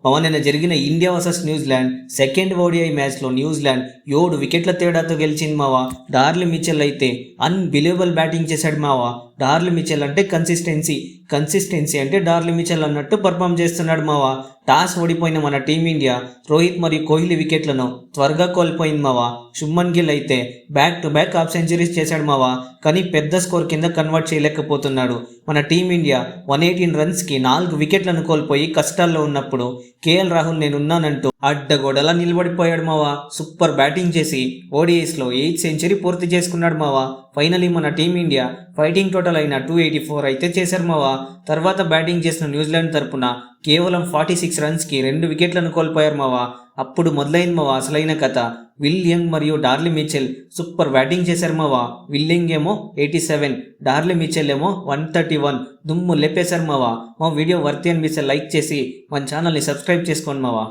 నిన్న జరిగిన India versus New Zealand second ODI మ్యాచ్లో న్యూజిలాండ్ 7 వికెట్ల తేడాతో గెలిచింది మావా. డార్లీ మిచెల్ అయితే అన్బిలీవబుల్ బ్యాటింగ్ చేశాడు మావా. డార్లీ మిచెల్ అంటే కన్సిస్టెన్సీ అంటే డార్లీ మిచెల్ అన్నట్టు పర్ఫామ్ చేస్తున్నాడు మావా. టాస్ ఓడిపోయిన మన టీమిండియా రోహిత్ మరియు కోహ్లీ వికెట్లను త్వరగా కోల్పోయింది మావా. శుభ్మన్ గిల్ అయితే back to back half centuries చేశాడు మావా. కానీ పెద్ద స్కోర్ కింద కన్వర్ట్ చేయలేకపోతున్నాడు. మన టీమిండియా 118 రన్స్కి 4 వికెట్లను కోల్పోయి కష్టాల్లో ఉన్నప్పుడు కేఎల్ రాహుల్ నేనున్నానంటూ అడ్డగోడలా నిలబడిపోయాడు మావా. సూపర్ బ్యాటింగ్ చేసి ఓడిఐస్లో 8th సెంచరీ పూర్తి చేసుకున్నాడు మావా. ఫైనలీ మన టీమిండియా ఫైటింగ్ టోటల్ అయిన 284 అయితే చేశారు మావా. తర్వాత బ్యాటింగ్ చేసిన న్యూజిలాండ్ తరపున కేవలం 46 రన్స్కి 2 వికెట్లను కోల్పోయారు మావా. అప్పుడు మొదలైంది మావా అసలైన కథ. విల్ యంగ్ మరియు డార్లీ మిచెల్ సూపర్ బ్యాటింగ్ చేశారు మావా. విల్ యంగ్ ఏమో 87, డార్లీ మిచెల్ ఏమో 131 దుమ్ము లేపేశారు మావా. మా వీడియో వర్తి అనిపిస్తే లైక్ చేసి మన ఛానల్ని సబ్స్క్రైబ్ చేసుకోండి మావా.